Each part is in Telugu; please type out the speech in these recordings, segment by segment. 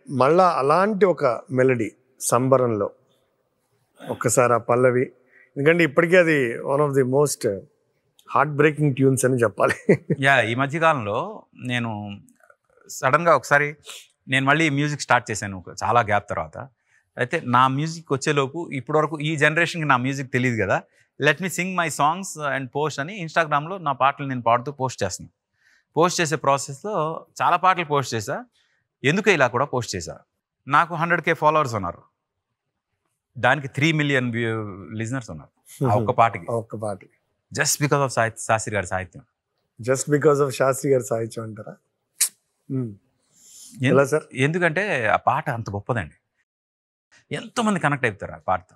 మళ్ళా అలాంటి ఒక మెలడీ సంబరంలో ఒక్కసారి ఆ పల్లవి, ఎందుకంటే ఇప్పటికీ అది one of the most heart breaking tunes అని చెప్పాలి. ఈ మధ్యకాలంలో నేను సడన్గా ఒకసారి నేను మళ్ళీ మ్యూజిక్ స్టార్ట్ చేశాను చాలా గ్యాప్ తర్వాత. అయితే నా మ్యూజిక్ వచ్చేలోపు ఇప్పటివరకు ఈ జనరేషన్కి నా మ్యూజిక్ తెలియదు కదా, let me Singh my songs and post అని ఇన్స్టాగ్రామ్లో నా పాటలు నేను పాడుతూ పోస్ట్ చేస్తున్నాను. పోస్ట్ చేసే ప్రాసెస్లో చాలా పాటలు పోస్ట్ చేశా, ఎందుకు ఇలా కూడా పోస్ట్ చేశా. నాకు 100K ఫాలోవర్స్ ఉన్నారు, దానికి 3 million లిజనర్స్ ఉన్నారు ఆ ఒక్క పాటకి. జస్ట్ బికాస్ ఆఫ్ శాస్త్రి గారి సాహిత్యం. జస్ట్ బికాస్ ఆఫ్ శాస్త్రి గారి సాహిత్యం అంటారా? ఎలా సార్? ఎందుకంటే ఆ పాట అంత గొప్పదండి, ఎంతోమంది కనెక్ట్ అవుతారు ఆ పాటతో.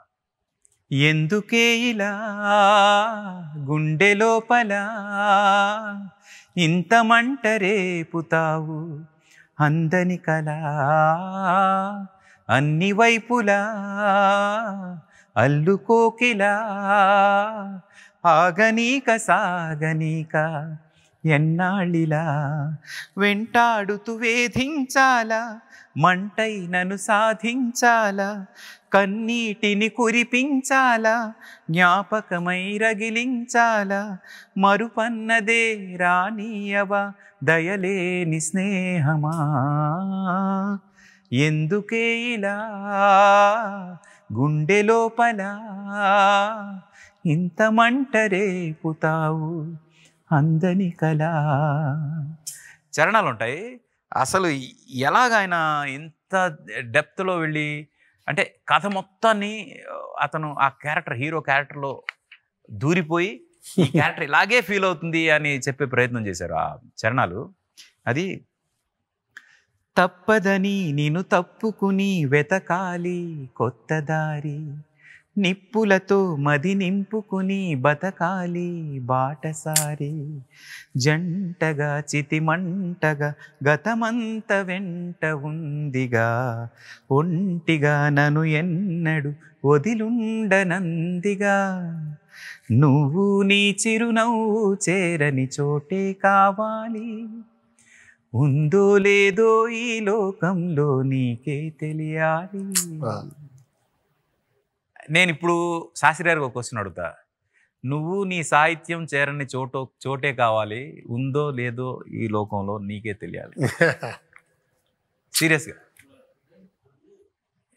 ఎందుకే ఇలా గుండె లోపల ఇంత మంట రేపుతావు, అందని కలా అన్ని వైపులా అల్లుకోకిలా, ఆగనీక సాగనీక ఎన్నాళ్ళిలా, వెంటాడుతూ వేధించాలా, మంటై నన్ను సాధించాలా, కన్నీటిని కురిపించాలా, జ్ఞాపకమై రగిలించాలా, మరుపన్నదే రానీయవా దయలేని స్నేహమా, ఎందుకే ఇలా గుండె లోపల ఇంత మంట రేపుతావు, అందని కలా. చరణాలు ఉంటాయి. అసలు ఎలాగైనా ఇంత డెప్త్లో వెళ్ళి, అంటే కథ మొత్తాన్ని అతను ఆ క్యారెక్టర్, హీరో క్యారెక్టర్లో దూరిపోయి ఈ క్యారెక్టర్ ఇలాగే ఫీల్ అవుతుంది అని చెప్పే ప్రయత్నం చేశారు ఆ చరణాలు. అది తప్పదని నేను తప్పుకుని వెతకాలి కొత్త దారి, నిప్పులతో మది నింపుకుని బతకాలి బాటసారి, జంటగా చితిమంటగా గతమంత వెంట ఉందిగా, ఒంటిగా నన్ను ఎన్నడు వదిలుండనందిగా, నువ్వు నీ చిరునవ్వు చేరని చోటే కావాలి, ఉందో లేదో ఈ లోకంలో నీకే తెలియాలి. నేను ఇప్పుడు శాస్త్రి గారికి ఒక క్వశ్చన్ అడుగుతా, నువ్వు నీ సాహిత్యం చేరని చోటే కావాలి, ఉందో లేదో ఈ లోకంలో నీకే తెలియాలి. సీరియస్గా,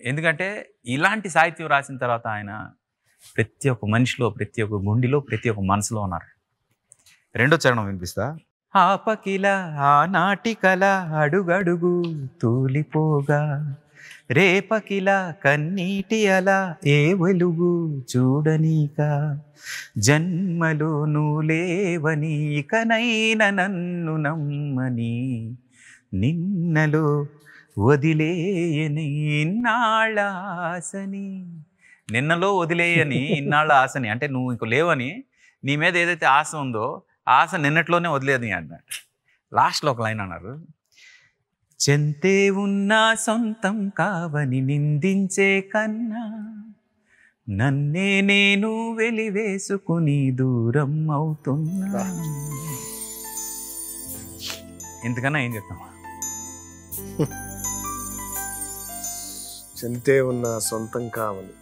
ఎందుకంటే ఇలాంటి సాహిత్యం రాసిన తర్వాత ఆయన ప్రతి ఒక్క మనిషిలో, ప్రతి ఒక్క గుండెలో, ప్రతి ఒక్క మనసులో ఉన్నారు. రెండో చరణం వినిపిస్తా. ఆపకిలా ఆనాటికల అడుగడుగు తూలిపోగా, రేపకిలా కన్నీటి అలా ఏ వెలుగు చూడనీక, జన్మలో నువ్వు లేవని ఇకనైనా నన్ను నమ్మని, నిన్నలో వదిలేయని ఇన్నాళ్ళ ఆశని. నిన్నలో వదిలేయని ఇన్నాళ్ళ ఆశని అంటే నువ్వు ఇంకో లేవని, నీ మీద ఏదైతే ఆశ ఉందో ఆశ నిన్నట్లోనే వదిలేదని అన్నాడు. లాస్ట్లో ఒక లైన్ అన్నారు, చెంతే ఉన్నా సొంతం కావని నిందించే కన్నా, నన్నే నేను వెలివేసుకుని దూరం అవుతున్నా. ఇంతకన్నా ఏం చెప్తామా? చెంతే ఉన్నా సొంతం కావని